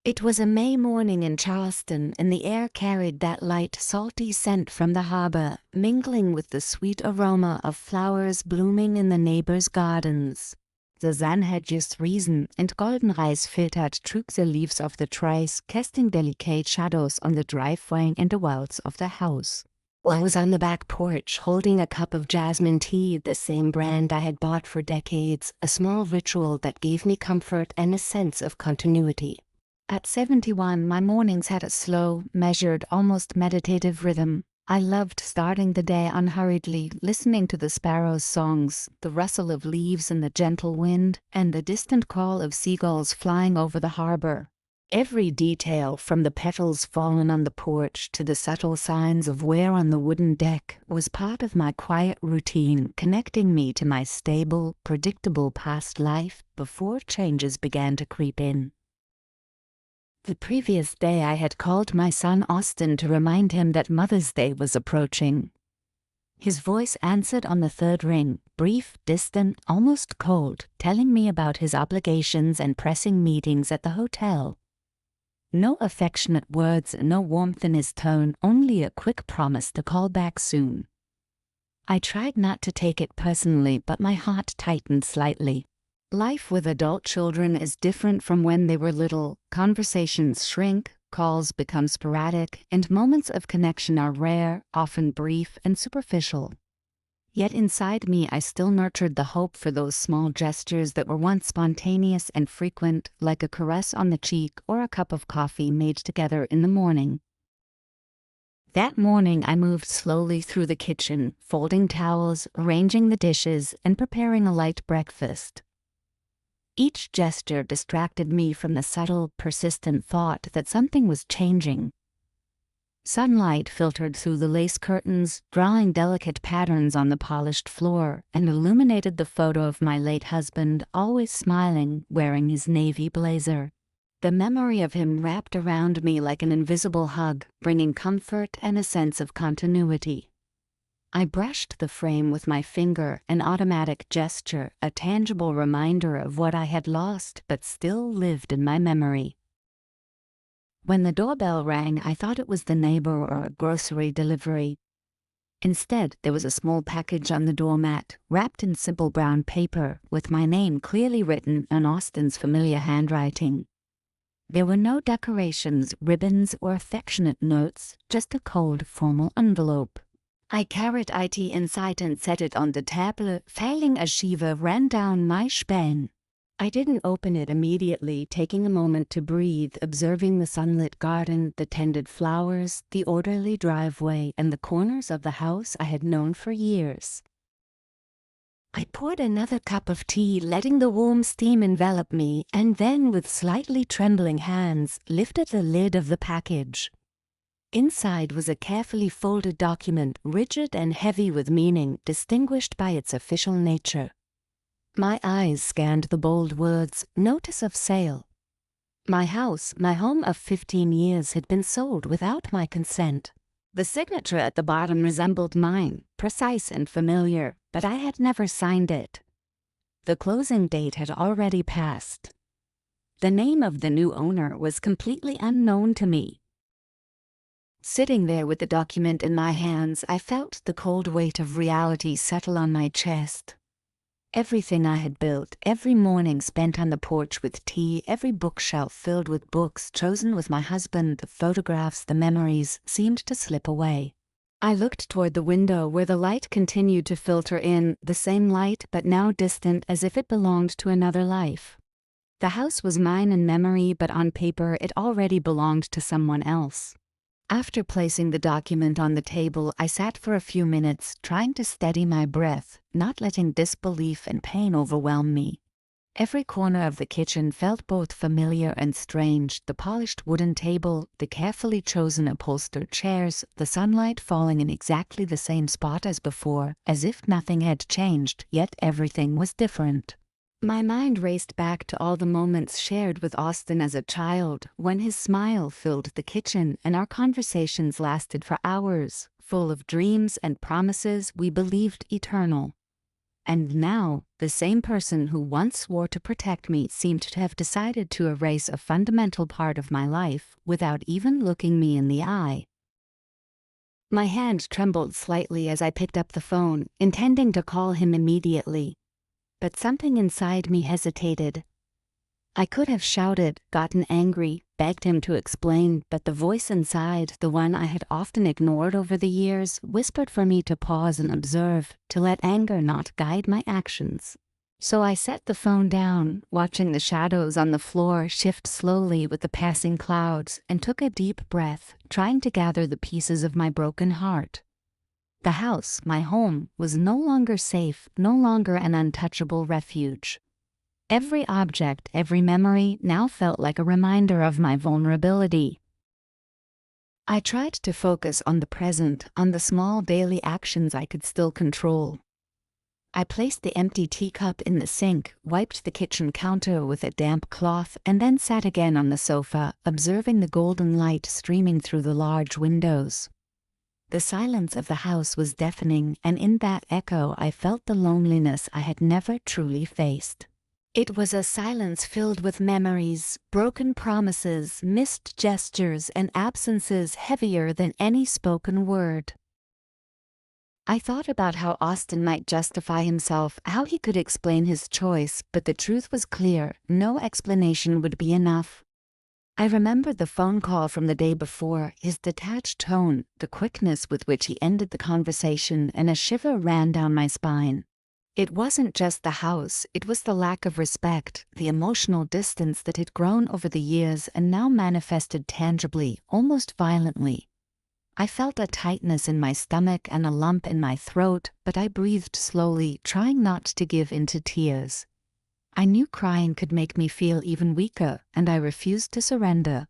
It was a May morning in Charleston, and the air carried that light, salty scent from the harbor, mingling with the sweet aroma of flowers blooming in the neighbors' gardens. The sun had just risen, and golden rays filtered through the leaves of the trees, casting delicate shadows on the driveway and the walls of the house. I was on the back porch, holding a cup of jasmine tea, the same brand I had bought for decades, a small ritual that gave me comfort and a sense of continuity. At 71, my mornings had a slow, measured, almost meditative rhythm. I loved starting the day unhurriedly, listening to the sparrows' songs, the rustle of leaves in the gentle wind, and the distant call of seagulls flying over the harbor. Every detail, from the petals fallen on the porch to the subtle signs of wear on the wooden deck, was part of my quiet routine, connecting me to my stable, predictable past life before changes began to creep in. The previous day I had called my son Austin to remind him that Mother's Day was approaching. His voice answered on the third ring, brief, distant, almost cold, telling me about his obligations and pressing meetings at the hotel. No affectionate words, no warmth in his tone, only a quick promise to call back soon. I tried not to take it personally, but my heart tightened slightly. Life with adult children is different from when they were little. Conversations shrink, calls become sporadic, and moments of connection are rare, often brief and superficial. Yet inside me I still nurtured the hope for those small gestures that were once spontaneous and frequent, like a caress on the cheek or a cup of coffee made together in the morning. That morning I moved slowly through the kitchen, folding towels, arranging the dishes, and preparing a light breakfast. Each gesture distracted me from the subtle, persistent thought that something was changing. Sunlight filtered through the lace curtains, drawing delicate patterns on the polished floor, and illuminated the photo of my late husband, always smiling, wearing his navy blazer. The memory of him wrapped around me like an invisible hug, bringing comfort and a sense of continuity. I brushed the frame with my finger, an automatic gesture, a tangible reminder of what I had lost but still lived in my memory. When the doorbell rang, I thought it was the neighbor or a grocery delivery. Instead, there was a small package on the doormat, wrapped in simple brown paper, with my name clearly written in Austin's familiar handwriting. There were no decorations, ribbons, or affectionate notes, just a cold, formal envelope. I carried it inside and set it on the table, feeling a shiver ran down my spine. I didn't open it immediately, taking a moment to breathe, observing the sunlit garden, the tended flowers, the orderly driveway, and the corners of the house I had known for years. I poured another cup of tea, letting the warm steam envelop me, and then, with slightly trembling hands, lifted the lid of the package. Inside was a carefully folded document, rigid and heavy with meaning, distinguished by its official nature. My eyes scanned the bold words, "Notice of sale." My house, my home of 15 years, had been sold without my consent. The signature at the bottom resembled mine, precise and familiar, but I had never signed it. The closing date had already passed. The name of the new owner was completely unknown to me. Sitting there with the document in my hands, I felt the cold weight of reality settle on my chest. Everything I had built, every morning spent on the porch with tea, every bookshelf filled with books chosen with my husband, the photographs, the memories, seemed to slip away. I looked toward the window where the light continued to filter in, the same light but now distant, as if it belonged to another life. The house was mine in memory, but on paper it already belonged to someone else. After placing the document on the table, I sat for a few minutes, trying to steady my breath, not letting disbelief and pain overwhelm me. Every corner of the kitchen felt both familiar and strange, the polished wooden table, the carefully chosen upholstered chairs, the sunlight falling in exactly the same spot as before, as if nothing had changed, yet everything was different. My mind raced back to all the moments shared with Austin as a child, when his smile filled the kitchen and our conversations lasted for hours, full of dreams and promises we believed eternal. And now, the same person who once swore to protect me seemed to have decided to erase a fundamental part of my life without even looking me in the eye. My hand trembled slightly as I picked up the phone, intending to call him immediately. But something inside me hesitated. I could have shouted, gotten angry, begged him to explain, but the voice inside, the one I had often ignored over the years, whispered for me to pause and observe, to let anger not guide my actions. So I set the phone down, watching the shadows on the floor shift slowly with the passing clouds, and took a deep breath, trying to gather the pieces of my broken heart. The house, my home, was no longer safe, no longer an untouchable refuge. Every object, every memory now felt like a reminder of my vulnerability. I tried to focus on the present, on the small daily actions I could still control. I placed the empty teacup in the sink, wiped the kitchen counter with a damp cloth, and then sat again on the sofa, observing the golden light streaming through the large windows. The silence of the house was deafening, and in that echo I felt the loneliness I had never truly faced. It was a silence filled with memories, broken promises, missed gestures, and absences heavier than any spoken word. I thought about how Austin might justify himself, how he could explain his choice, but the truth was clear: no explanation would be enough. I remembered the phone call from the day before, his detached tone, the quickness with which he ended the conversation, and a shiver ran down my spine. It wasn't just the house, it was the lack of respect, the emotional distance that had grown over the years and now manifested tangibly, almost violently. I felt a tightness in my stomach and a lump in my throat, but I breathed slowly, trying not to give in to tears. I knew crying could make me feel even weaker, and I refused to surrender.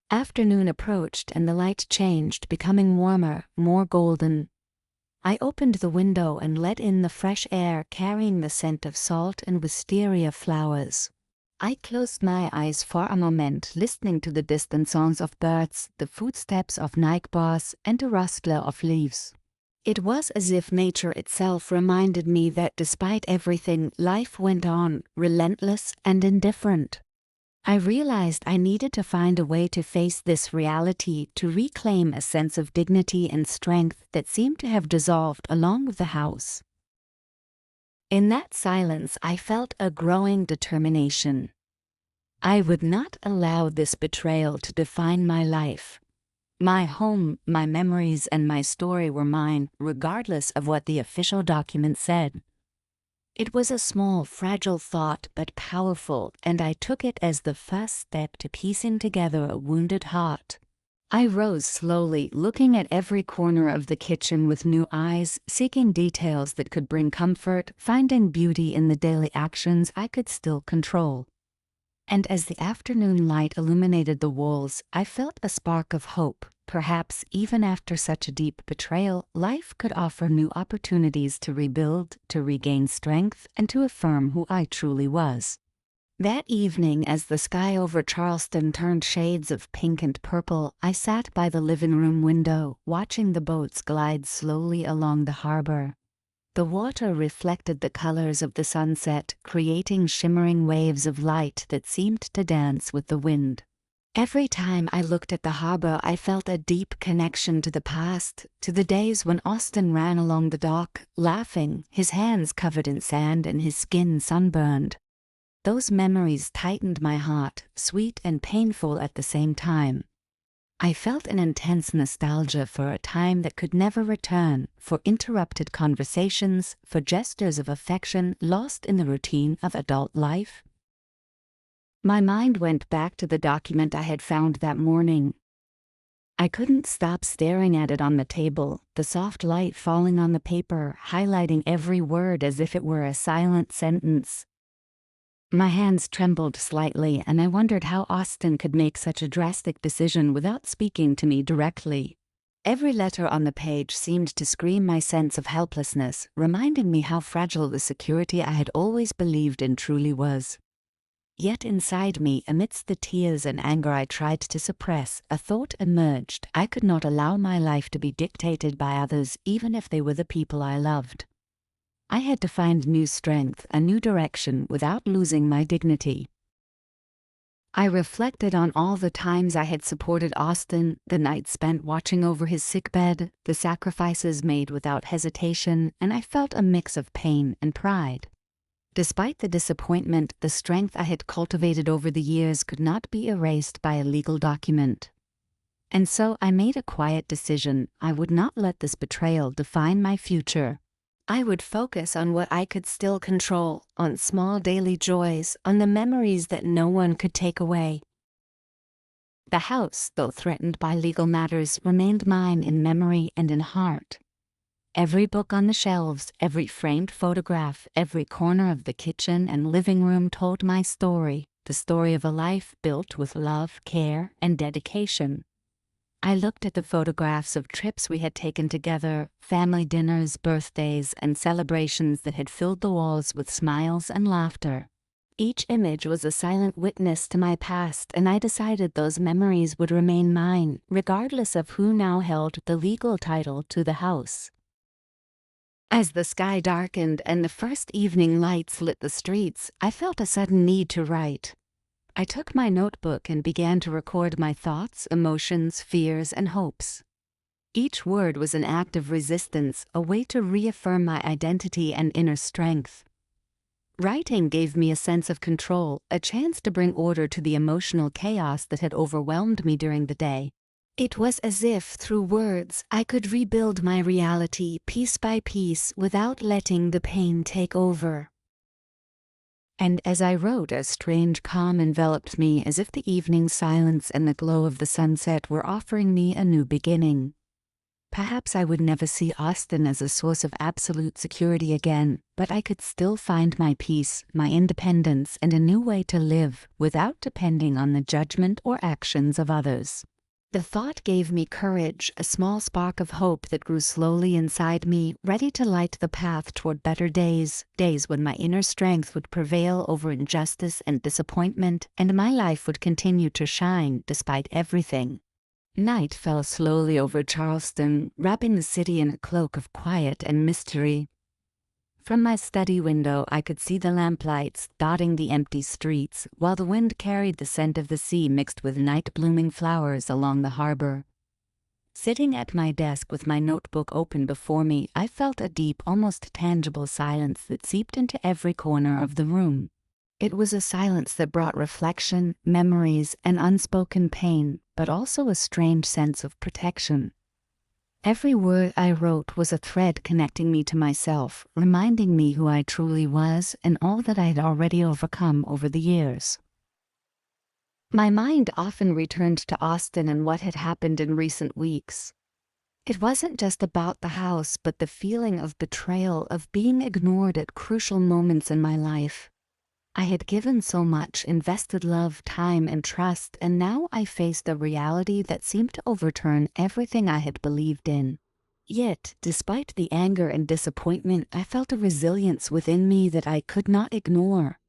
Afternoon approached and the light changed, becoming warmer, more golden. I opened the window and let in the fresh air, carrying the scent of salt and wisteria flowers. I closed my eyes for a moment, listening to the distant songs of birds, the footsteps of night bars, and the rustle of leaves. It was as if nature itself reminded me that despite everything, life went on, relentless and indifferent. I realized I needed to find a way to face this reality, to reclaim a sense of dignity and strength that seemed to have dissolved along with the house. In that silence, I felt a growing determination. I would not allow this betrayal to define my life. My home, my memories, and my story were mine, regardless of what the official document said. It was a small, fragile thought, but powerful, and I took it as the first step to piecing together a wounded heart. I rose slowly, looking at every corner of the kitchen with new eyes, seeking details that could bring comfort, finding beauty in the daily actions I could still control. And as the afternoon light illuminated the walls, I felt a spark of hope. Perhaps even after such a deep betrayal, life could offer new opportunities to rebuild, to regain strength, and to affirm who I truly was. That evening, as the sky over Charleston turned shades of pink and purple, I sat by the living room window, watching the boats glide slowly along the harbor. The water reflected the colors of the sunset, creating shimmering waves of light that seemed to dance with the wind. Every time I looked at the harbor, I felt a deep connection to the past, to the days when Austin ran along the dock, laughing, his hands covered in sand and his skin sunburned. Those memories tightened my heart, sweet and painful at the same time. I felt an intense nostalgia for a time that could never return, for interrupted conversations, for gestures of affection lost in the routine of adult life. My mind went back to the document I had found that morning. I couldn't stop staring at it on the table, the soft light falling on the paper, highlighting every word as if it were a silent sentence. My hands trembled slightly, and I wondered how Austin could make such a drastic decision without speaking to me directly. Every letter on the page seemed to scream my sense of helplessness, reminding me how fragile the security I had always believed in truly was. Yet inside me, amidst the tears and anger I tried to suppress, a thought emerged: I could not allow my life to be dictated by others, even if they were the people I loved. I had to find new strength, a new direction, without losing my dignity. I reflected on all the times I had supported Austin, the nights spent watching over his sickbed, the sacrifices made without hesitation, and I felt a mix of pain and pride. Despite the disappointment, the strength I had cultivated over the years could not be erased by a legal document. And so I made a quiet decision. I would not let this betrayal define my future. I would focus on what I could still control, on small daily joys, on the memories that no one could take away. The house, though threatened by legal matters, remained mine in memory and in heart. Every book on the shelves, every framed photograph, every corner of the kitchen and living room told my story, the story of a life built with love, care, and dedication. I looked at the photographs of trips we had taken together, family dinners, birthdays, and celebrations that had filled the walls with smiles and laughter. Each image was a silent witness to my past, and I decided those memories would remain mine, regardless of who now held the legal title to the house. As the sky darkened and the first evening lights lit the streets, I felt a sudden need to write. I took my notebook and began to record my thoughts, emotions, fears, and hopes. Each word was an act of resistance, a way to reaffirm my identity and inner strength. Writing gave me a sense of control, a chance to bring order to the emotional chaos that had overwhelmed me during the day. It was as if, through words, I could rebuild my reality piece by piece without letting the pain take over. And as I wrote, a strange calm enveloped me, as if the evening silence and the glow of the sunset were offering me a new beginning. Perhaps I would never see Austin as a source of absolute security again, but I could still find my peace, my independence, and a new way to live without depending on the judgment or actions of others. The thought gave me courage, a small spark of hope that grew slowly inside me, ready to light the path toward better days, days when my inner strength would prevail over injustice and disappointment, and my life would continue to shine despite everything. Night fell slowly over Charleston, wrapping the city in a cloak of quiet and mystery. From my study window I could see the lamplights dotting the empty streets, while the wind carried the scent of the sea mixed with night-blooming flowers along the harbor. Sitting at my desk with my notebook open before me, I felt a deep, almost tangible silence that seeped into every corner of the room. It was a silence that brought reflection, memories, and unspoken pain, but also a strange sense of protection. Every word I wrote was a thread connecting me to myself, reminding me who I truly was and all that I had already overcome over the years. My mind often returned to Austin and what had happened in recent weeks. It wasn't just about the house, but the feeling of betrayal, of being ignored at crucial moments in my life. I had given so much, invested love, time, and trust, and now I faced a reality that seemed to overturn everything I had believed in. Yet, despite the anger and disappointment, I felt a resilience within me that I could not ignore.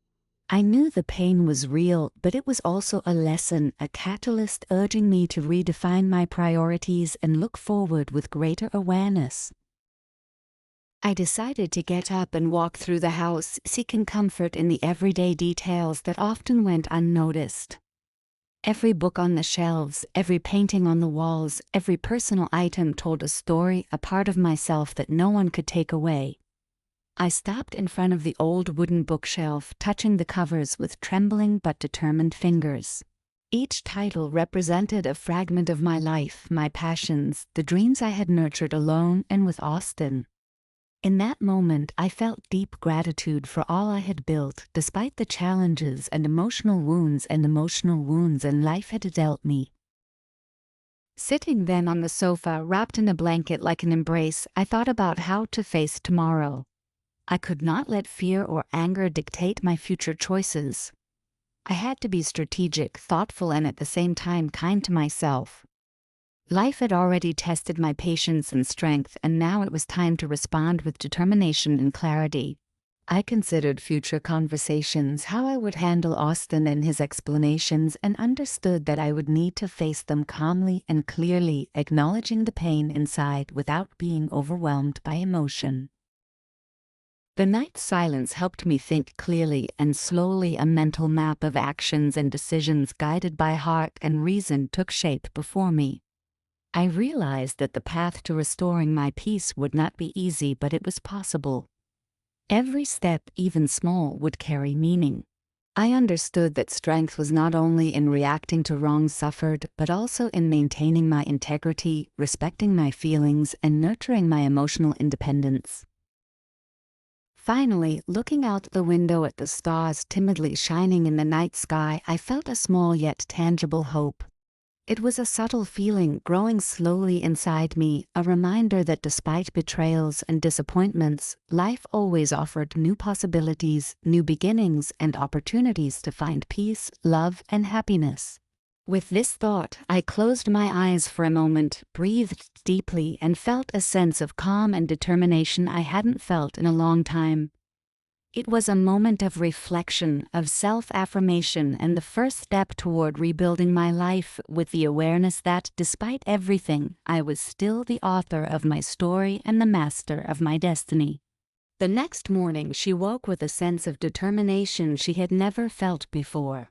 I knew the pain was real, but it was also a lesson, a catalyst urging me to redefine my priorities and look forward with greater awareness. I decided to get up and walk through the house, seeking comfort in the everyday details that often went unnoticed. Every book on the shelves, every painting on the walls, every personal item told a story, a part of myself that no one could take away. I stopped in front of the old wooden bookshelf, touching the covers with trembling but determined fingers. Each title represented a fragment of my life, my passions, the dreams I had nurtured alone and with Austin. In that moment, I felt deep gratitude for all I had built, despite the challenges and emotional wounds life had dealt me. Sitting then on the sofa, wrapped in a blanket like an embrace, I thought about how to face tomorrow. I could not let fear or anger dictate my future choices. I had to be strategic, thoughtful, and at the same time kind to myself. Life had already tested my patience and strength, and now it was time to respond with determination and clarity. I considered future conversations, how I would handle Austin and his explanations, and understood that I would need to face them calmly and clearly, acknowledging the pain inside without being overwhelmed by emotion. The night's silence helped me think clearly, and slowly a mental map of actions and decisions guided by heart and reason took shape before me. I realized that the path to restoring my peace would not be easy, but it was possible. Every step, even small, would carry meaning. I understood that strength was not only in reacting to wrongs suffered, but also in maintaining my integrity, respecting my feelings, and nurturing my emotional independence. Finally, looking out the window at the stars timidly shining in the night sky, I felt a small yet tangible hope. It was a subtle feeling growing slowly inside me, a reminder that despite betrayals and disappointments, life always offered new possibilities, new beginnings, and opportunities to find peace, love, and happiness. With this thought, I closed my eyes for a moment, breathed deeply, and felt a sense of calm and determination I hadn't felt in a long time. It was a moment of reflection, of self-affirmation, and the first step toward rebuilding my life, with the awareness that, despite everything, I was still the author of my story and the master of my destiny. The next morning, she woke with a sense of determination she had never felt before.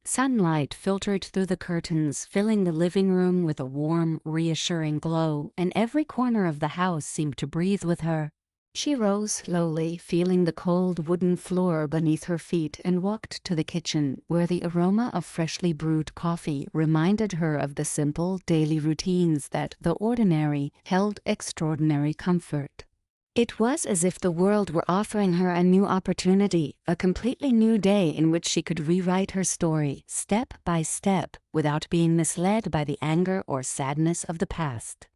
Sunlight filtered through the curtains, filling the living room with a warm, reassuring glow, and every corner of the house seemed to breathe with her. She rose slowly, feeling the cold wooden floor beneath her feet, and walked to the kitchen, where the aroma of freshly brewed coffee reminded her of the simple daily routines that, though ordinary, held extraordinary comfort. It was as if the world were offering her a new opportunity, a completely new day in which she could rewrite her story, step by step, without being misled by the anger or sadness of the past.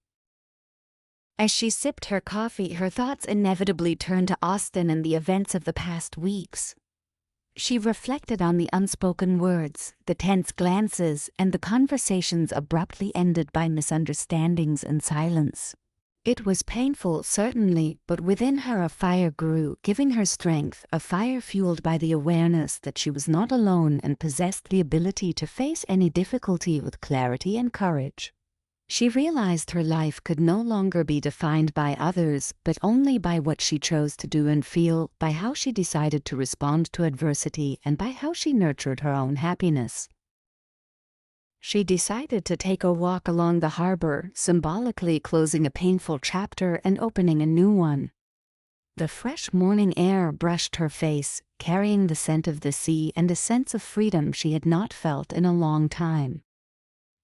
As she sipped her coffee, her thoughts inevitably turned to Austin and the events of the past weeks. She reflected on the unspoken words, the tense glances, and the conversations abruptly ended by misunderstandings and silence. It was painful, certainly, but within her a fire grew, giving her strength, a fire fueled by the awareness that she was not alone and possessed the ability to face any difficulty with clarity and courage. She realized her life could no longer be defined by others, but only by what she chose to do and feel, by how she decided to respond to adversity, and by how she nurtured her own happiness. She decided to take a walk along the harbor, symbolically closing a painful chapter and opening a new one. The fresh morning air brushed her face, carrying the scent of the sea and a sense of freedom she had not felt in a long time.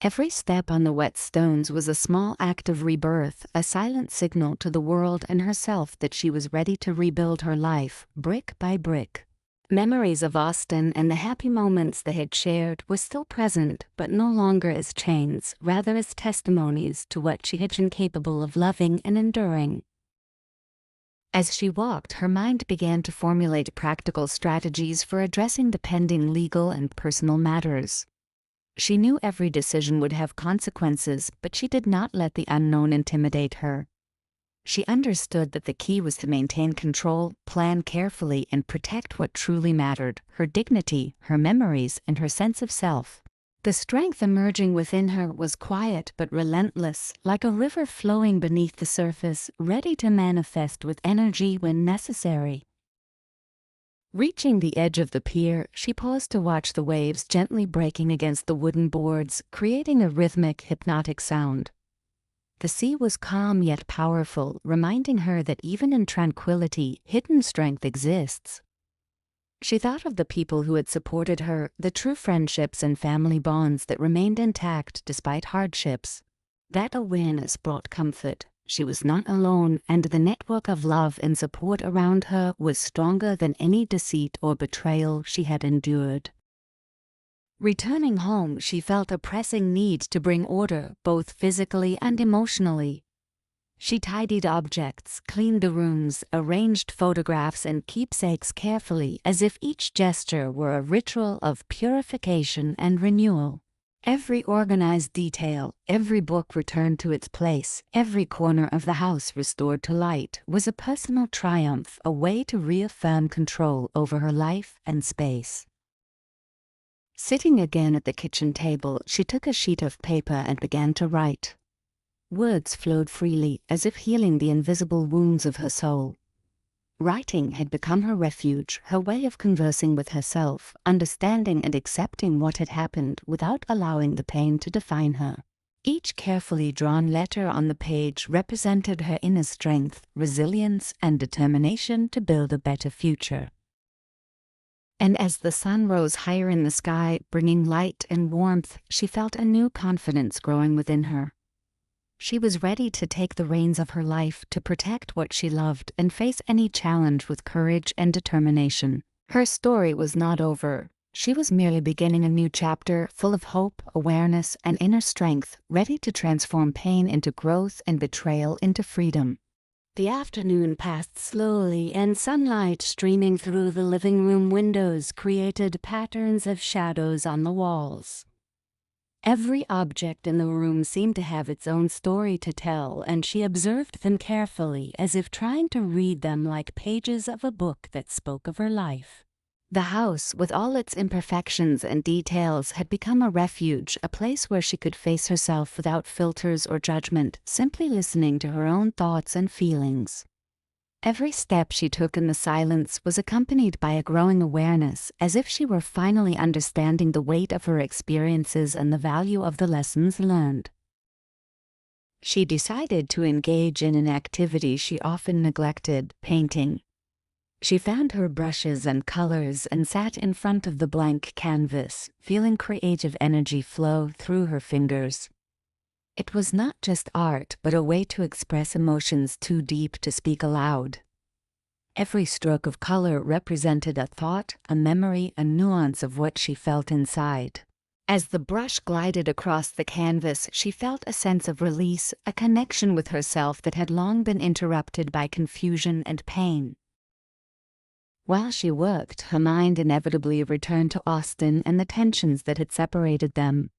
Every step on the wet stones was a small act of rebirth, a silent signal to the world and herself that she was ready to rebuild her life, brick by brick. Memories of Austin and the happy moments they had shared were still present, but no longer as chains, rather as testimonies to what she had been capable of loving and enduring. As she walked, her mind began to formulate practical strategies for addressing the pending legal and personal matters. She knew every decision would have consequences, but she did not let the unknown intimidate her. She understood that the key was to maintain control, plan carefully, and protect what truly mattered: her dignity, her memories, and her sense of self. The strength emerging within her was quiet but relentless, like a river flowing beneath the surface, ready to manifest with energy when necessary. Reaching the edge of the pier, she paused to watch the waves gently breaking against the wooden boards, creating a rhythmic, hypnotic sound. The sea was calm yet powerful, reminding her that even in tranquility, hidden strength exists. She thought of the people who had supported her, the true friendships and family bonds that remained intact despite hardships. That awareness brought comfort. She was not alone, and the network of love and support around her was stronger than any deceit or betrayal she had endured. Returning home, she felt a pressing need to bring order, both physically and emotionally. She tidied objects, cleaned the rooms, arranged photographs and keepsakes carefully, as if each gesture were a ritual of purification and renewal. Every organized detail, every book returned to its place, every corner of the house restored to light, was a personal triumph, a way to reaffirm control over her life and space. Sitting again at the kitchen table, she took a sheet of paper and began to write. Words flowed freely, as if healing the invisible wounds of her soul. Writing had become her refuge, her way of conversing with herself, understanding and accepting what had happened without allowing the pain to define her. Each carefully drawn letter on the page represented her inner strength, resilience, and determination to build a better future. And as the sun rose higher in the sky, bringing light and warmth, she felt a new confidence growing within her. She was ready to take the reins of her life, to protect what she loved, and face any challenge with courage and determination. Her story was not over. She was merely beginning a new chapter, full of hope, awareness, and inner strength, ready to transform pain into growth and betrayal into freedom. The afternoon passed slowly, and sunlight streaming through the living room windows created patterns of shadows on the walls. Every object in the room seemed to have its own story to tell, and she observed them carefully, as if trying to read them like pages of a book that spoke of her life. The house, with all its imperfections and details, had become a refuge, a place where she could face herself without filters or judgment, simply listening to her own thoughts and feelings. Every step she took in the silence was accompanied by a growing awareness, as if she were finally understanding the weight of her experiences and the value of the lessons learned. She decided to engage in an activity she often neglected, painting. She found her brushes and colors and sat in front of the blank canvas, feeling creative energy flow through her fingers. It was not just art, but a way to express emotions too deep to speak aloud. Every stroke of color represented a thought, a memory, a nuance of what she felt inside. As the brush glided across the canvas, she felt a sense of release, a connection with herself that had long been interrupted by confusion and pain. While she worked, her mind inevitably returned to Austin and the tensions that had separated them.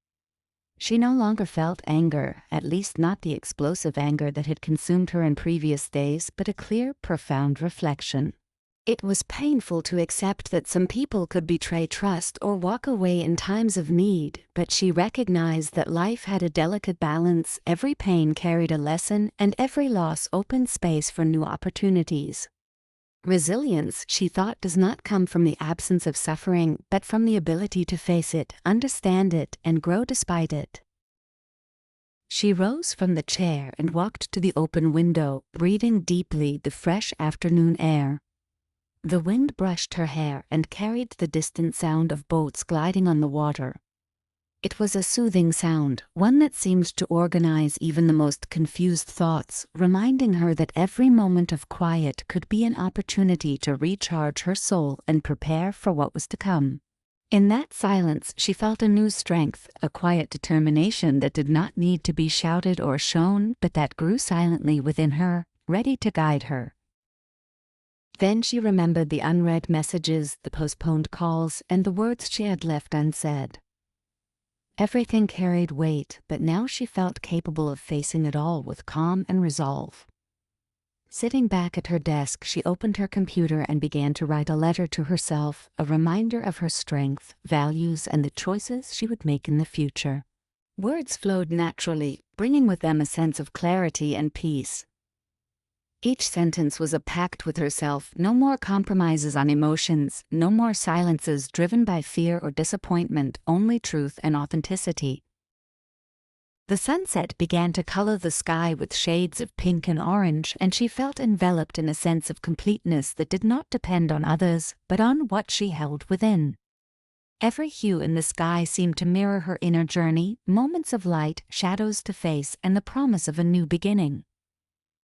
She no longer felt anger, at least not the explosive anger that had consumed her in previous days, but a clear, profound reflection. It was painful to accept that some people could betray trust or walk away in times of need, but she recognized that life had a delicate balance, every pain carried a lesson, and every loss opened space for new opportunities. Resilience, she thought, does not come from the absence of suffering, but from the ability to face it, understand it, and grow despite it. She rose from the chair and walked to the open window, breathing deeply the fresh afternoon air. The wind brushed her hair and carried the distant sound of boats gliding on the water. It was a soothing sound, one that seemed to organize even the most confused thoughts, reminding her that every moment of quiet could be an opportunity to recharge her soul and prepare for what was to come. In that silence, she felt a new strength, a quiet determination that did not need to be shouted or shown, but that grew silently within her, ready to guide her. Then she remembered the unread messages, the postponed calls, and the words she had left unsaid. Everything carried weight, but now she felt capable of facing it all with calm and resolve. Sitting back at her desk, she opened her computer and began to write a letter to herself, a reminder of her strength, values, and the choices she would make in the future. Words flowed naturally, bringing with them a sense of clarity and peace. Each sentence was a pact with herself, no more compromises on emotions, no more silences driven by fear or disappointment, only truth and authenticity. The sunset began to color the sky with shades of pink and orange, and she felt enveloped in a sense of completeness that did not depend on others, but on what she held within. Every hue in the sky seemed to mirror her inner journey, moments of light, shadows to face, and the promise of a new beginning.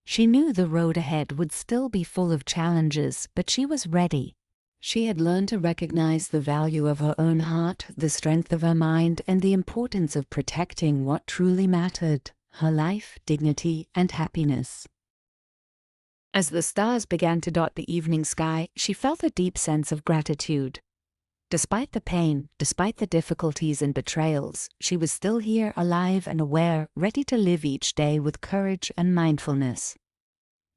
She knew the road ahead would still be full of challenges, but she was ready. She had learned to recognize the value of her own heart, the strength of her mind, and the importance of protecting what truly mattered, her life, dignity, and happiness. As the stars began to dot the evening sky, she felt a deep sense of gratitude. Despite the pain, despite the difficulties and betrayals, she was still here, alive and aware, ready to live each day with courage and mindfulness.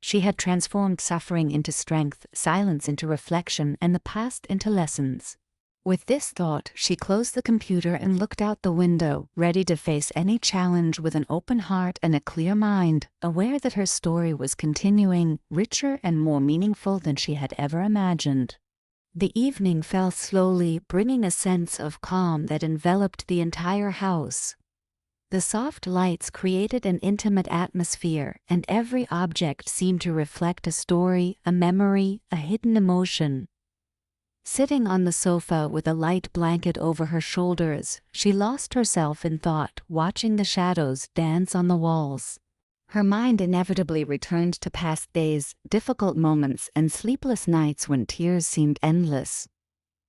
She had transformed suffering into strength, silence into reflection, and the past into lessons. With this thought, she closed the computer and looked out the window, ready to face any challenge with an open heart and a clear mind, aware that her story was continuing, richer and more meaningful than she had ever imagined. The evening fell slowly, bringing a sense of calm that enveloped the entire house. The soft lights created an intimate atmosphere, and every object seemed to reflect a story, a memory, a hidden emotion. Sitting on the sofa with a light blanket over her shoulders, she lost herself in thought, watching the shadows dance on the walls. Her mind inevitably returned to past days, difficult moments, and sleepless nights when tears seemed endless.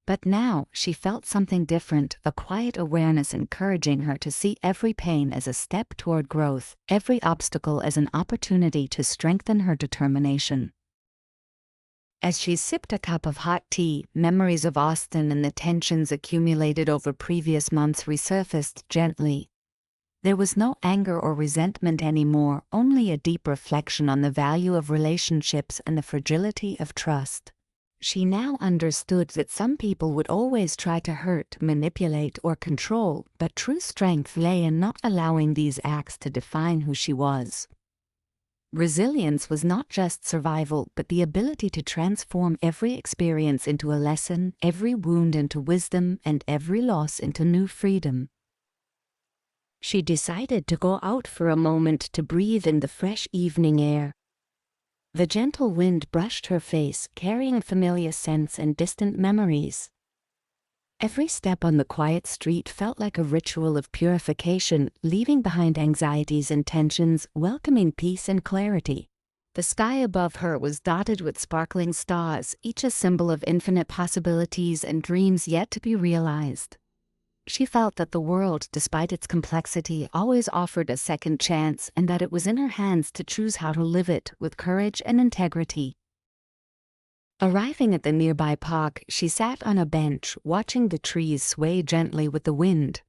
But now she felt something different, a quiet awareness encouraging her to see every pain as a step toward growth, every obstacle as an opportunity to strengthen her determination. As she sipped a cup of hot tea, memories of Austin and the tensions accumulated over previous months resurfaced gently. There was no anger or resentment anymore, only a deep reflection on the value of relationships and the fragility of trust. She now understood that some people would always try to hurt, manipulate, or control, but true strength lay in not allowing these acts to define who she was. Resilience was not just survival, but the ability to transform every experience into a lesson, every wound into wisdom, and every loss into new freedom. She decided to go out for a moment to breathe in the fresh evening air. The gentle wind brushed her face, carrying familiar scents and distant memories. Every step on the quiet street felt like a ritual of purification, leaving behind anxieties and tensions, welcoming peace and clarity. The sky above her was dotted with sparkling stars, each a symbol of infinite possibilities and dreams yet to be realized. She felt that the world, despite its complexity, always offered a second chance, and that it was in her hands to choose how to live it with courage and integrity. Arriving at the nearby park, she sat on a bench, watching the trees sway gently with the wind.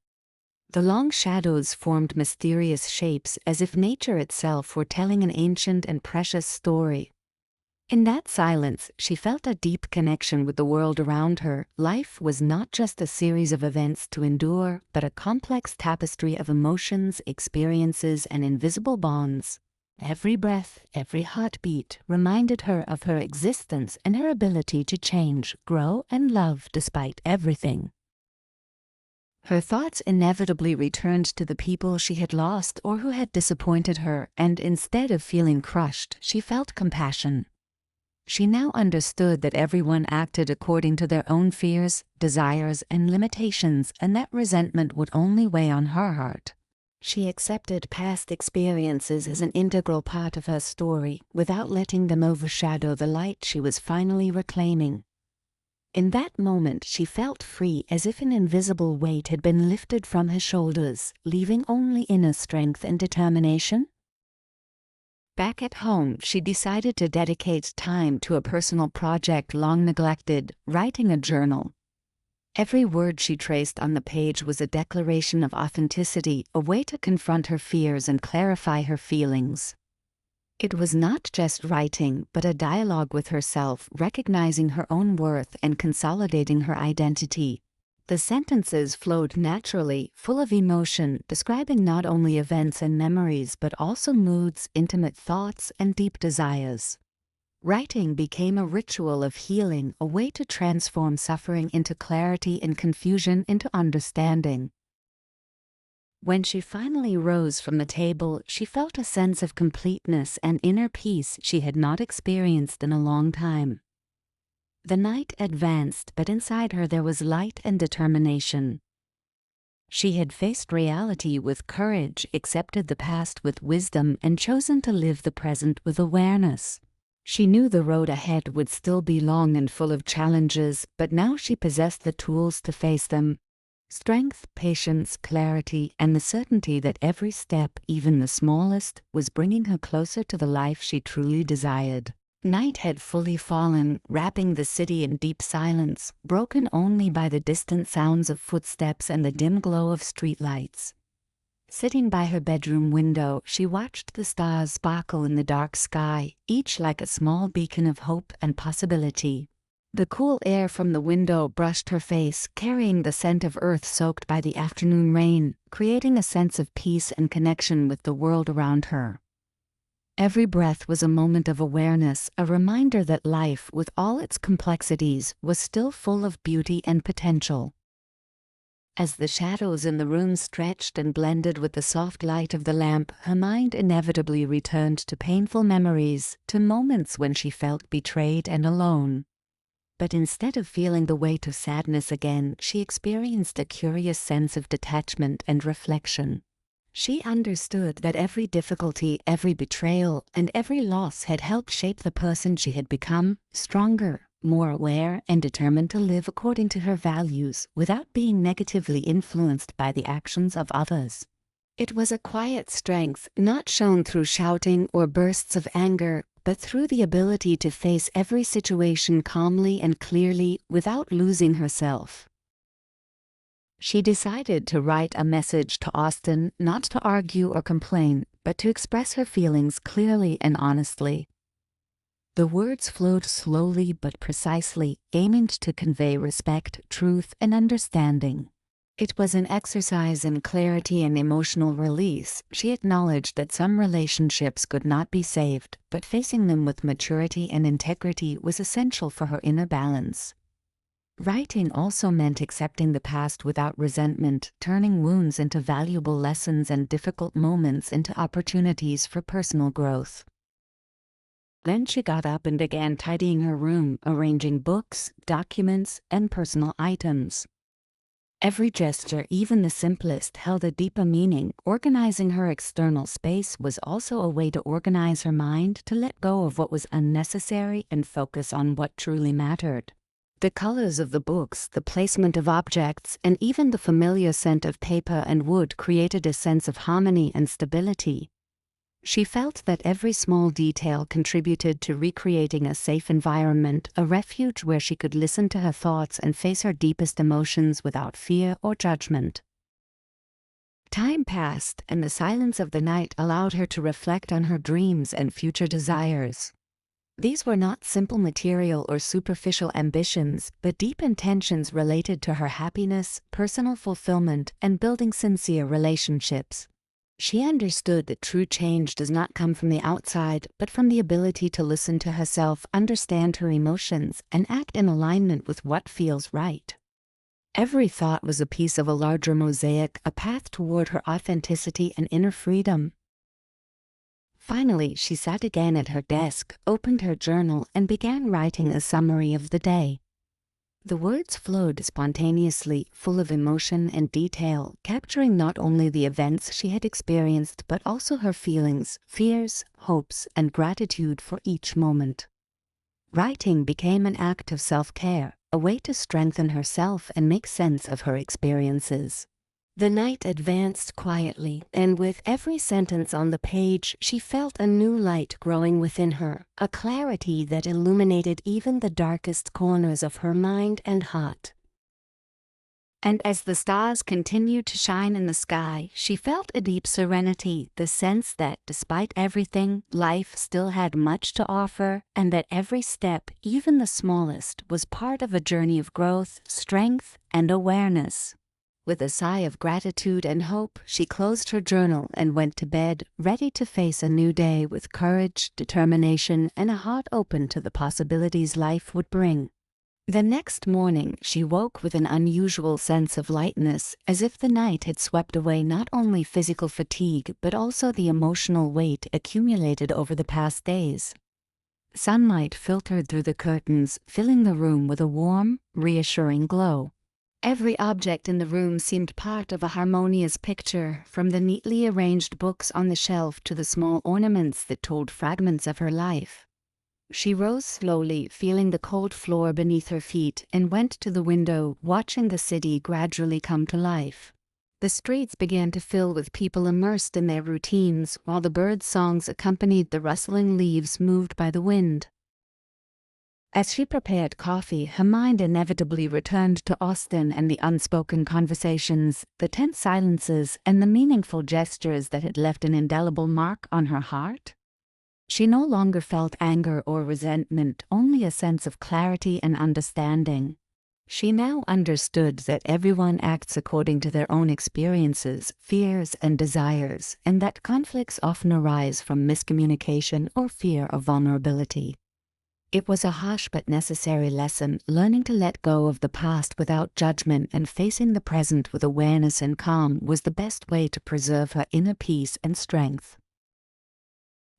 The long shadows formed mysterious shapes, as if nature itself were telling an ancient and precious story. In that silence, she felt a deep connection with the world around her. Life was not just a series of events to endure, but a complex tapestry of emotions, experiences, and invisible bonds. Every breath, every heartbeat reminded her of her existence and her ability to change, grow, and love despite everything. Her thoughts inevitably returned to the people she had lost or who had disappointed her, and instead of feeling crushed, she felt compassion. She now understood that everyone acted according to their own fears, desires, and limitations, and that resentment would only weigh on her heart. She accepted past experiences as an integral part of her story, without letting them overshadow the light she was finally reclaiming. In that moment, she felt free, as if an invisible weight had been lifted from her shoulders, leaving only inner strength and determination. Back at home, she decided to dedicate time to a personal project long neglected, writing a journal. Every word she traced on the page was a declaration of authenticity, a way to confront her fears and clarify her feelings. It was not just writing, but a dialogue with herself, recognizing her own worth and consolidating her identity. The sentences flowed naturally, full of emotion, describing not only events and memories, but also moods, intimate thoughts, and deep desires. Writing became a ritual of healing, a way to transform suffering into clarity and confusion into understanding. When she finally rose from the table, she felt a sense of completeness and inner peace she had not experienced in a long time. The night advanced, but inside her there was light and determination. She had faced reality with courage, accepted the past with wisdom, and chosen to live the present with awareness. She knew the road ahead would still be long and full of challenges, but now she possessed the tools to face them. Strength, patience, clarity, and the certainty that every step, even the smallest, was bringing her closer to the life she truly desired. Night had fully fallen, wrapping the city in deep silence, broken only by the distant sounds of footsteps and the dim glow of streetlights. Sitting by her bedroom window, she watched the stars sparkle in the dark sky, each like a small beacon of hope and possibility. The cool air from the window brushed her face, carrying the scent of earth soaked by the afternoon rain, creating a sense of peace and connection with the world around her. Every breath was a moment of awareness, a reminder that life, with all its complexities, was still full of beauty and potential. As the shadows in the room stretched and blended with the soft light of the lamp, her mind inevitably returned to painful memories, to moments when she felt betrayed and alone. But instead of feeling the weight of sadness again, she experienced a curious sense of detachment and reflection. She understood that every difficulty, every betrayal, and every loss had helped shape the person she had become, stronger, more aware, and determined to live according to her values without being negatively influenced by the actions of others. It was a quiet strength, not shown through shouting or bursts of anger, but through the ability to face every situation calmly and clearly without losing herself. She decided to write a message to Austin, not to argue or complain, but to express her feelings clearly and honestly. The words flowed slowly but precisely, aiming to convey respect, truth, and understanding. It was an exercise in clarity and emotional release. She acknowledged that some relationships could not be saved, but facing them with maturity and integrity was essential for her inner balance. Writing also meant accepting the past without resentment, turning wounds into valuable lessons and difficult moments into opportunities for personal growth. Then she got up and began tidying her room, arranging books, documents, and personal items. Every gesture, even the simplest, held a deeper meaning. Organizing her external space was also a way to organize her mind, to let go of what was unnecessary and focus on what truly mattered. The colors of the books, the placement of objects, and even the familiar scent of paper and wood created a sense of harmony and stability. She felt that every small detail contributed to recreating a safe environment, a refuge where she could listen to her thoughts and face her deepest emotions without fear or judgment. Time passed, and the silence of the night allowed her to reflect on her dreams and future desires. These were not simple material or superficial ambitions, but deep intentions related to her happiness, personal fulfillment, and building sincere relationships. She understood that true change does not come from the outside, but from the ability to listen to herself, understand her emotions, and act in alignment with what feels right. Every thought was a piece of a larger mosaic, a path toward her authenticity and inner freedom. Finally, she sat again at her desk, opened her journal, and began writing a summary of the day. The words flowed spontaneously, full of emotion and detail, capturing not only the events she had experienced but also her feelings, fears, hopes, and gratitude for each moment. Writing became an act of self-care, a way to strengthen herself and make sense of her experiences. The night advanced quietly, and with every sentence on the page, she felt a new light growing within her, a clarity that illuminated even the darkest corners of her mind and heart. And as the stars continued to shine in the sky, she felt a deep serenity, the sense that, despite everything, life still had much to offer, and that every step, even the smallest, was part of a journey of growth, strength, and awareness. With a sigh of gratitude and hope, she closed her journal and went to bed, ready to face a new day with courage, determination, and a heart open to the possibilities life would bring. The next morning, she woke with an unusual sense of lightness, as if the night had swept away not only physical fatigue but also the emotional weight accumulated over the past days. Sunlight filtered through the curtains, filling the room with a warm, reassuring glow. Every object in the room seemed part of a harmonious picture, from the neatly arranged books on the shelf to the small ornaments that told fragments of her life. She rose slowly, feeling the cold floor beneath her feet, and went to the window, watching the city gradually come to life. The streets began to fill with people immersed in their routines, while the birds' songs accompanied the rustling leaves moved by the wind. As she prepared coffee, her mind inevitably returned to Austin and the unspoken conversations, the tense silences, and the meaningful gestures that had left an indelible mark on her heart. She no longer felt anger or resentment, only a sense of clarity and understanding. She now understood that everyone acts according to their own experiences, fears, and desires, and that conflicts often arise from miscommunication or fear of vulnerability. It was a harsh but necessary lesson, learning to let go of the past without judgment and facing the present with awareness and calm was the best way to preserve her inner peace and strength.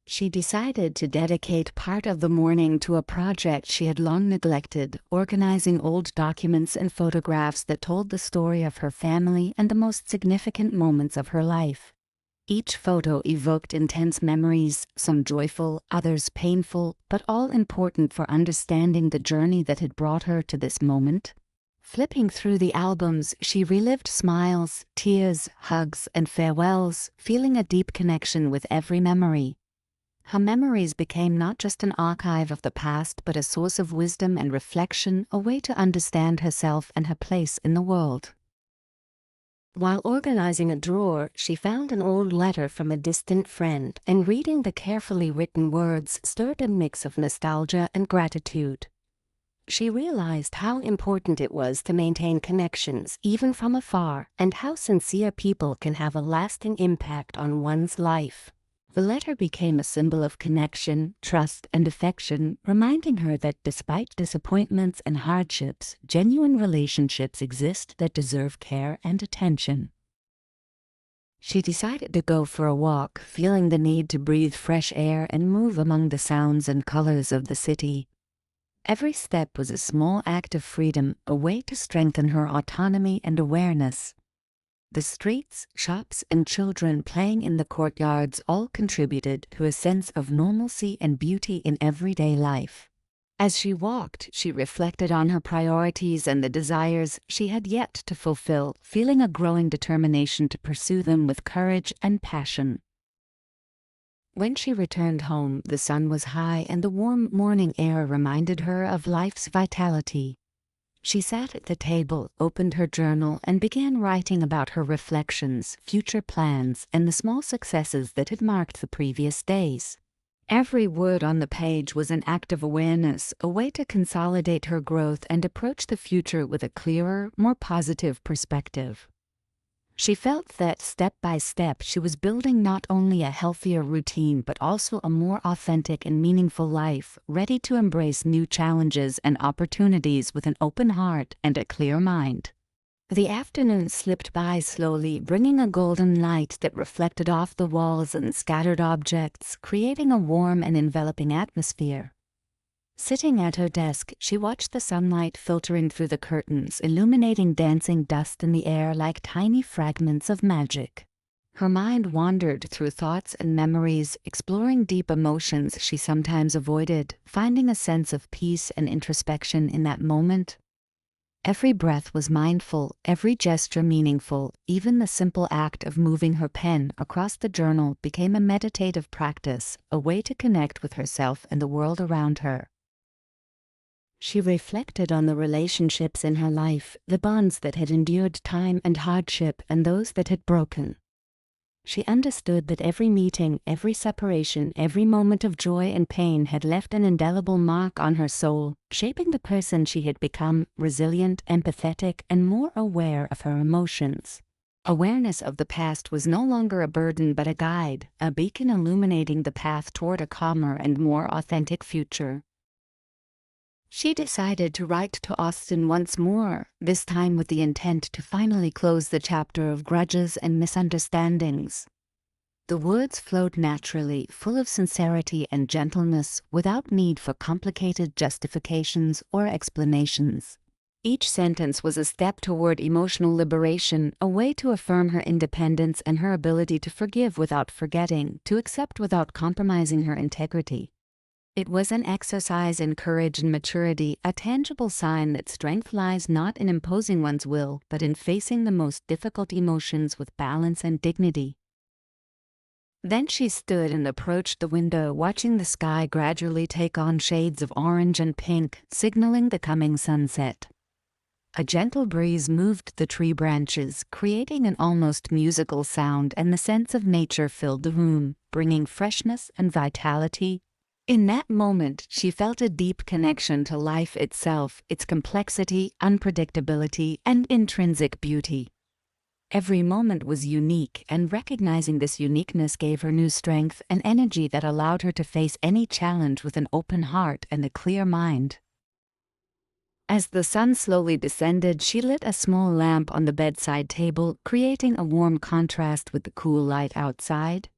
She decided to dedicate part of the morning to a project she had long neglected, organizing old documents and photographs that told the story of her family and the most significant moments of her life. Each photo evoked intense memories, some joyful, others painful, but all important for understanding the journey that had brought her to this moment. Flipping through the albums, she relived smiles, tears, hugs, and farewells, feeling a deep connection with every memory. Her memories became not just an archive of the past, but a source of wisdom and reflection, a way to understand herself and her place in the world. While organizing a drawer, she found an old letter from a distant friend, and reading the carefully written words stirred a mix of nostalgia and gratitude. She realized how important it was to maintain connections, even from afar, and how sincere people can have a lasting impact on one's life. The letter became a symbol of connection, trust, and affection, reminding her that despite disappointments and hardships, genuine relationships exist that deserve care and attention. She decided to go for a walk, feeling the need to breathe fresh air and move among the sounds and colors of the city. Every step was a small act of freedom, a way to strengthen her autonomy and awareness. The streets, shops, and children playing in the courtyards all contributed to a sense of normalcy and beauty in everyday life. As she walked, she reflected on her priorities and the desires she had yet to fulfill, feeling a growing determination to pursue them with courage and passion. When she returned home, the sun was high and the warm morning air reminded her of life's vitality. She sat at the table, opened her journal, and began writing about her reflections, future plans, and the small successes that had marked the previous days. Every word on the page was an act of awareness, a way to consolidate her growth and approach the future with a clearer, more positive perspective. She felt that step by step she was building not only a healthier routine but also a more authentic and meaningful life, ready to embrace new challenges and opportunities with an open heart and a clear mind. The afternoon slipped by slowly, bringing a golden light that reflected off the walls and scattered objects, creating a warm and enveloping atmosphere. Sitting at her desk, she watched the sunlight filtering through the curtains, illuminating dancing dust in the air like tiny fragments of magic. Her mind wandered through thoughts and memories, exploring deep emotions she sometimes avoided, finding a sense of peace and introspection in that moment. Every breath was mindful, every gesture meaningful, even the simple act of moving her pen across the journal became a meditative practice, a way to connect with herself and the world around her. She reflected on the relationships in her life, the bonds that had endured time and hardship, and those that had broken. She understood that every meeting, every separation, every moment of joy and pain had left an indelible mark on her soul, shaping the person she had become, resilient, empathetic, and more aware of her emotions. Awareness of the past was no longer a burden but a guide, a beacon illuminating the path toward a calmer and more authentic future. She decided to write to Austin once more, this time with the intent to finally close the chapter of grudges and misunderstandings. The words flowed naturally, full of sincerity and gentleness, without need for complicated justifications or explanations. Each sentence was a step toward emotional liberation, a way to affirm her independence and her ability to forgive without forgetting, to accept without compromising her integrity. It was an exercise in courage and maturity, a tangible sign that strength lies not in imposing one's will, but in facing the most difficult emotions with balance and dignity. Then she stood and approached the window, watching the sky gradually take on shades of orange and pink, signaling the coming sunset. A gentle breeze moved the tree branches, creating an almost musical sound, and the sense of nature filled the room, bringing freshness and vitality. In that moment, she felt a deep connection to life itself, its complexity, unpredictability, and intrinsic beauty. Every moment was unique, and recognizing this uniqueness gave her new strength and energy that allowed her to face any challenge with an open heart and a clear mind. As the sun slowly descended, she lit a small lamp on the bedside table, creating a warm contrast with the cool light outside.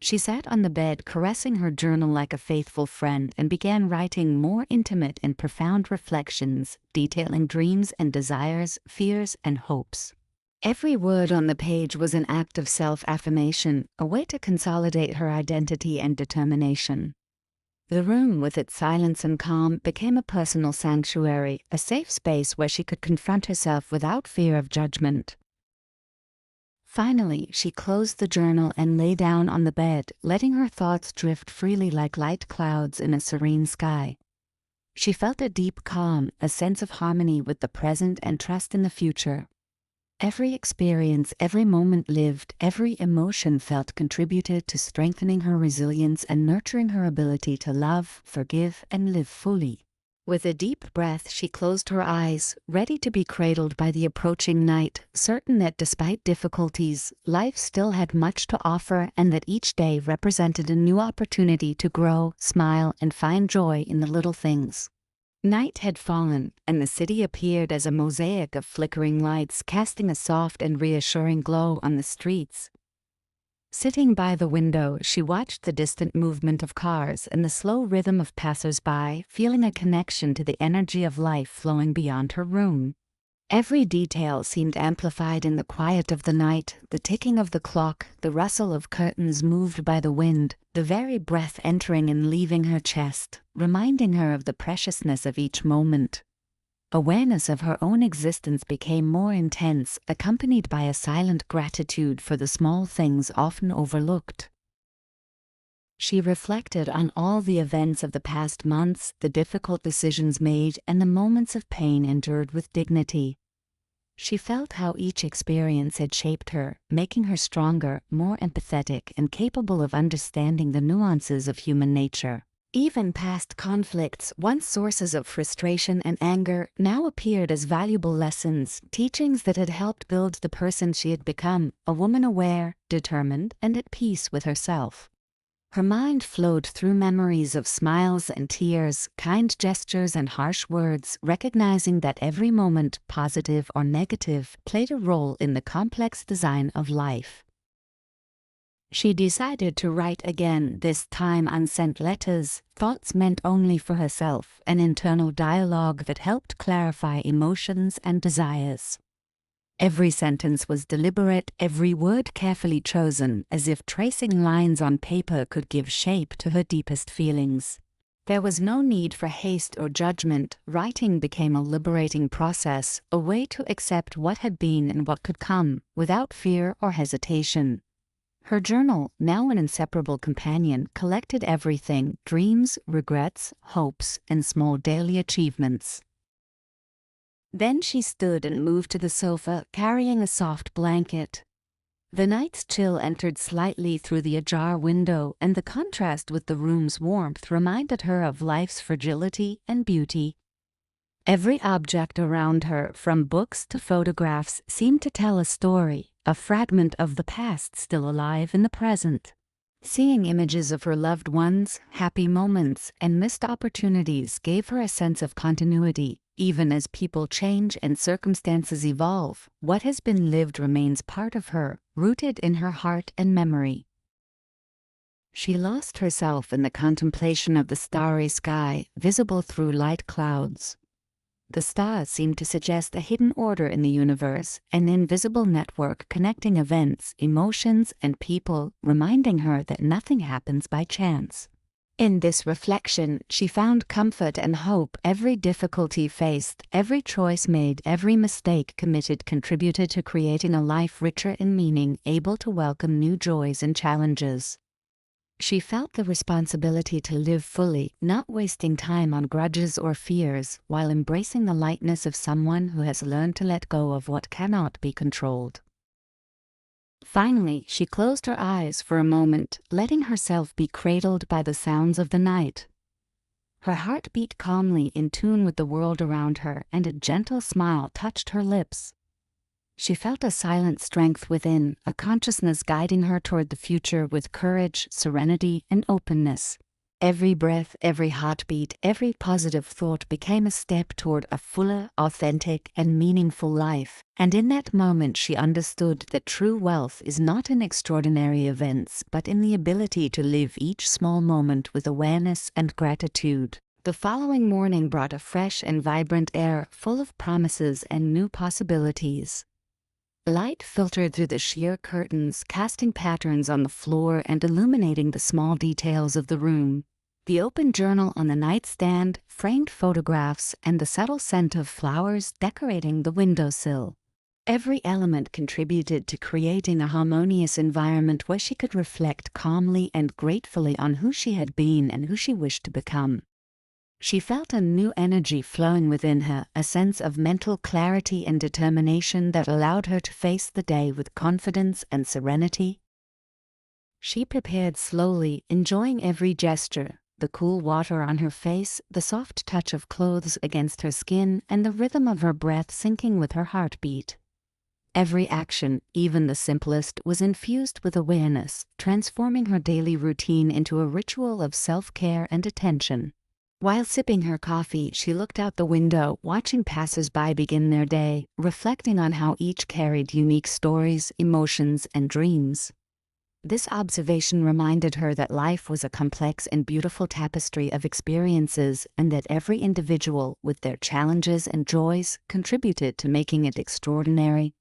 She sat on the bed, caressing her journal like a faithful friend, and began writing more intimate and profound reflections, detailing dreams and desires, fears and hopes. Every word on the page was an act of self-affirmation, a way to consolidate her identity and determination. The room, with its silence and calm, became a personal sanctuary, a safe space where she could confront herself without fear of judgment. Finally, she closed the journal and lay down on the bed, letting her thoughts drift freely like light clouds in a serene sky. She felt a deep calm, a sense of harmony with the present and trust in the future. Every experience, every moment lived, every emotion felt contributed to strengthening her resilience and nurturing her ability to love, forgive, and live fully. With a deep breath, she closed her eyes, ready to be cradled by the approaching night, certain that despite difficulties, life still had much to offer and that each day represented a new opportunity to grow, smile, and find joy in the little things. Night had fallen, and the city appeared as a mosaic of flickering lights, casting a soft and reassuring glow on the streets. Sitting by the window, she watched the distant movement of cars and the slow rhythm of passers-by, feeling a connection to the energy of life flowing beyond her room. Every detail seemed amplified in the quiet of the night, the ticking of the clock, the rustle of curtains moved by the wind, the very breath entering and leaving her chest, reminding her of the preciousness of each moment. Awareness of her own existence became more intense, accompanied by a silent gratitude for the small things often overlooked. She reflected on all the events of the past months, the difficult decisions made, and the moments of pain endured with dignity. She felt how each experience had shaped her, making her stronger, more empathetic, and capable of understanding the nuances of human nature. Even past conflicts, once sources of frustration and anger, now appeared as valuable lessons, teachings that had helped build the person she had become, a woman aware, determined, and at peace with herself. Her mind flowed through memories of smiles and tears, kind gestures and harsh words, recognizing that every moment, positive or negative, played a role in the complex design of life. She decided to write again, this time unsent letters, thoughts meant only for herself, an internal dialogue that helped clarify emotions and desires. Every sentence was deliberate, every word carefully chosen, as if tracing lines on paper could give shape to her deepest feelings. There was no need for haste or judgment. Writing became a liberating process, a way to accept what had been and what could come, without fear or hesitation. Her journal, now an inseparable companion, collected everything: dreams, regrets, hopes, and small daily achievements. Then she stood and moved to the sofa, carrying a soft blanket. The night's chill entered slightly through the ajar window, and the contrast with the room's warmth reminded her of life's fragility and beauty. Every object around her, from books to photographs, seemed to tell a story, a fragment of the past still alive in the present. Seeing images of her loved ones, happy moments, and missed opportunities gave her a sense of continuity. Even as people change and circumstances evolve, what has been lived remains part of her, rooted in her heart and memory. She lost herself in the contemplation of the starry sky, visible through light clouds. The stars seemed to suggest a hidden order in the universe, an invisible network connecting events, emotions, and people, reminding her that nothing happens by chance. In this reflection, she found comfort and hope. Every difficulty faced, every choice made, every mistake committed contributed to creating a life richer in meaning, able to welcome new joys and challenges. She felt the responsibility to live fully, not wasting time on grudges or fears, while embracing the lightness of someone who has learned to let go of what cannot be controlled. Finally, she closed her eyes for a moment, letting herself be cradled by the sounds of the night. Her heart beat calmly in tune with the world around her, and a gentle smile touched her lips. She felt a silent strength within, a consciousness guiding her toward the future with courage, serenity, and openness. Every breath, every heartbeat, every positive thought became a step toward a fuller, authentic, and meaningful life. And in that moment she understood that true wealth is not in extraordinary events, but in the ability to live each small moment with awareness and gratitude. The following morning brought a fresh and vibrant air full of promises and new possibilities. Light filtered through the sheer curtains, casting patterns on the floor and illuminating the small details of the room. The open journal on the nightstand, framed photographs, and the subtle scent of flowers decorating the windowsill. Every element contributed to creating a harmonious environment where she could reflect calmly and gratefully on who she had been and who she wished to become. She felt a new energy flowing within her, a sense of mental clarity and determination that allowed her to face the day with confidence and serenity. She prepared slowly, enjoying every gesture, the cool water on her face, the soft touch of clothes against her skin, and the rhythm of her breath syncing with her heartbeat. Every action, even the simplest, was infused with awareness, transforming her daily routine into a ritual of self-care and attention. While sipping her coffee, she looked out the window, watching passers-by begin their day, reflecting on how each carried unique stories, emotions, and dreams. This observation reminded her that life was a complex and beautiful tapestry of experiences, and that every individual, with their challenges and joys, contributed to making it extraordinary.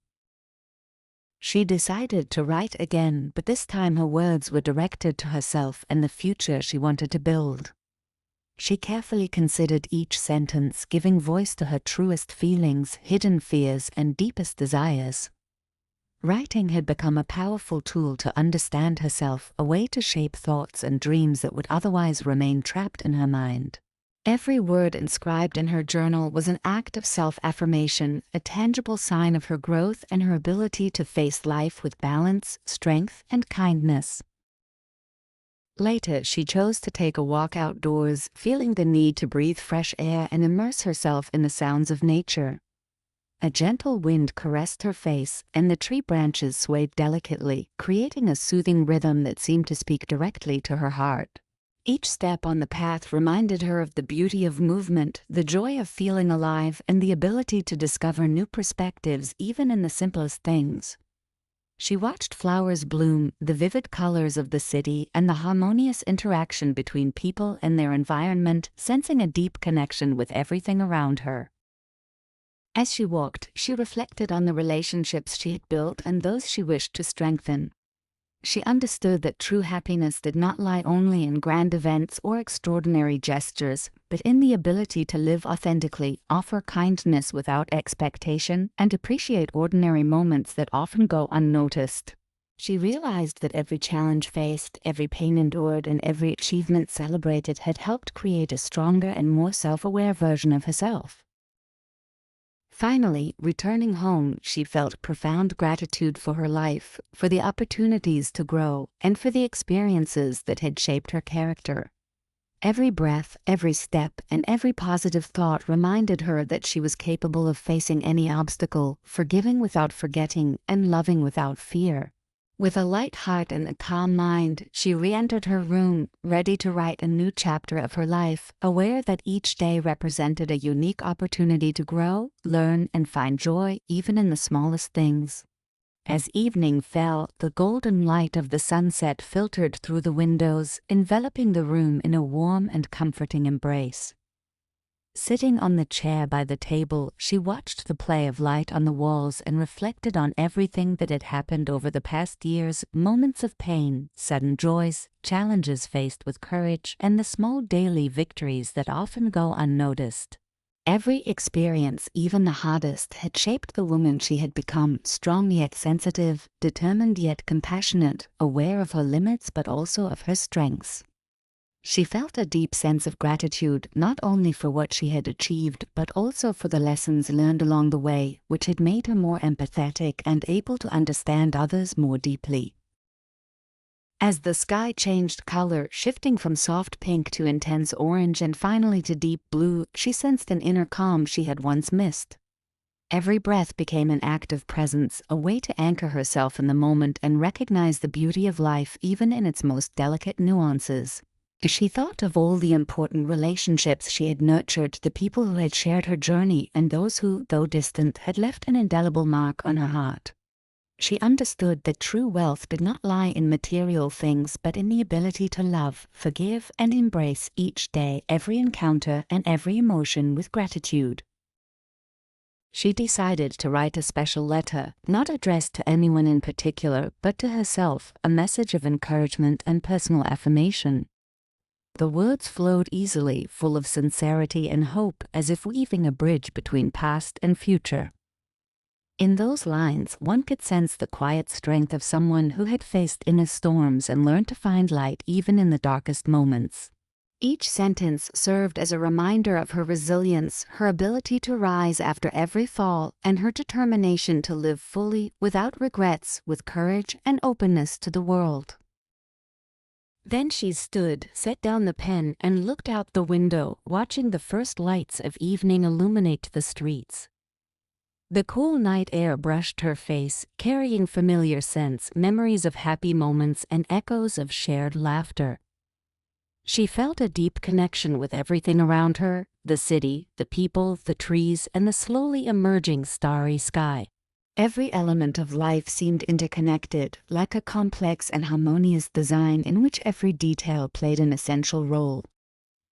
She decided to write again, but this time her words were directed to herself and the future she wanted to build. She carefully considered each sentence, giving voice to her truest feelings, hidden fears, and deepest desires. Writing had become a powerful tool to understand herself, a way to shape thoughts and dreams that would otherwise remain trapped in her mind. Every word inscribed in her journal was an act of self-affirmation, a tangible sign of her growth and her ability to face life with balance, strength, and kindness. Later, she chose to take a walk outdoors, feeling the need to breathe fresh air and immerse herself in the sounds of nature. A gentle wind caressed her face, and the tree branches swayed delicately, creating a soothing rhythm that seemed to speak directly to her heart. Each step on the path reminded her of the beauty of movement, the joy of feeling alive, and the ability to discover new perspectives even in the simplest things. She watched flowers bloom, the vivid colors of the city, and the harmonious interaction between people and their environment, sensing a deep connection with everything around her. As she walked, she reflected on the relationships she had built and those she wished to strengthen. She understood that true happiness did not lie only in grand events or extraordinary gestures, but in the ability to live authentically, offer kindness without expectation, and appreciate ordinary moments that often go unnoticed. She realized that every challenge faced, every pain endured, and every achievement celebrated had helped create a stronger and more self-aware version of herself. Finally, returning home, she felt profound gratitude for her life, for the opportunities to grow, and for the experiences that had shaped her character. Every breath, every step, and every positive thought reminded her that she was capable of facing any obstacle, forgiving without forgetting, and loving without fear. With a light heart and a calm mind, she re-entered her room, ready to write a new chapter of her life, aware that each day represented a unique opportunity to grow, learn, and find joy even in the smallest things. As evening fell, the golden light of the sunset filtered through the windows, enveloping the room in a warm and comforting embrace. Sitting on the chair by the table, she watched the play of light on the walls and reflected on everything that had happened over the past years, moments of pain, sudden joys, challenges faced with courage, and the small daily victories that often go unnoticed. Every experience, even the hardest, had shaped the woman she had become, strong yet sensitive, determined yet compassionate, aware of her limits but also of her strengths. She felt a deep sense of gratitude not only for what she had achieved but also for the lessons learned along the way, which had made her more empathetic and able to understand others more deeply. As the sky changed color, shifting from soft pink to intense orange and finally to deep blue, she sensed an inner calm she had once missed. Every breath became an act of presence, a way to anchor herself in the moment and recognize the beauty of life even in its most delicate nuances. She thought of all the important relationships she had nurtured, the people who had shared her journey, and those who, though distant, had left an indelible mark on her heart. She understood that true wealth did not lie in material things but in the ability to love, forgive, and embrace each day, every encounter, and every emotion with gratitude. She decided to write a special letter, not addressed to anyone in particular, but to herself, a message of encouragement and personal affirmation. The words flowed easily, full of sincerity and hope, as if weaving a bridge between past and future. In those lines, one could sense the quiet strength of someone who had faced inner storms and learned to find light even in the darkest moments. Each sentence served as a reminder of her resilience, her ability to rise after every fall, and her determination to live fully, without regrets, with courage and openness to the world. Then she stood, set down the pen, and looked out the window, watching the first lights of evening illuminate the streets. The cool night air brushed her face, carrying familiar scents, memories of happy moments, and echoes of shared laughter. She felt a deep connection with everything around her, the city, the people, the trees, and the slowly emerging starry sky. Every element of life seemed interconnected, like a complex and harmonious design in which every detail played an essential role.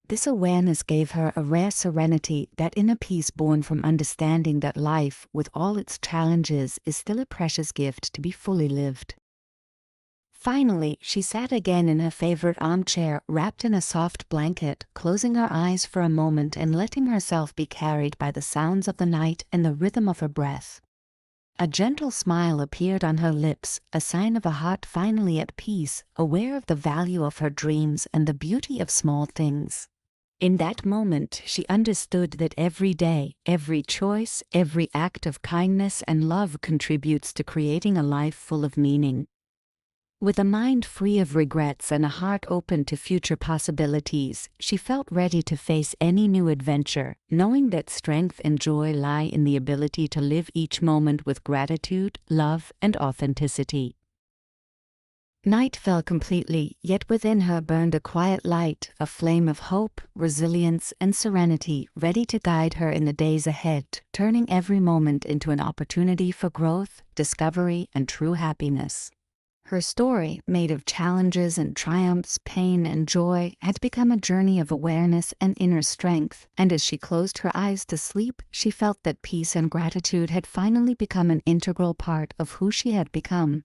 This awareness gave her a rare serenity, that inner peace born from understanding that life, with all its challenges, is still a precious gift to be fully lived. Finally, she sat again in her favorite armchair, wrapped in a soft blanket, closing her eyes for a moment and letting herself be carried by the sounds of the night and the rhythm of her breath. A gentle smile appeared on her lips, a sign of a heart finally at peace, aware of the value of her dreams and the beauty of small things. In that moment, she understood that every day, every choice, every act of kindness and love contributes to creating a life full of meaning. With a mind free of regrets and a heart open to future possibilities, she felt ready to face any new adventure, knowing that strength and joy lie in the ability to live each moment with gratitude, love, and authenticity. Night fell completely, yet within her burned a quiet light, a flame of hope, resilience, and serenity, ready to guide her in the days ahead, turning every moment into an opportunity for growth, discovery, and true happiness. Her story, made of challenges and triumphs, pain and joy, had become a journey of awareness and inner strength, and as she closed her eyes to sleep, she felt that peace and gratitude had finally become an integral part of who she had become.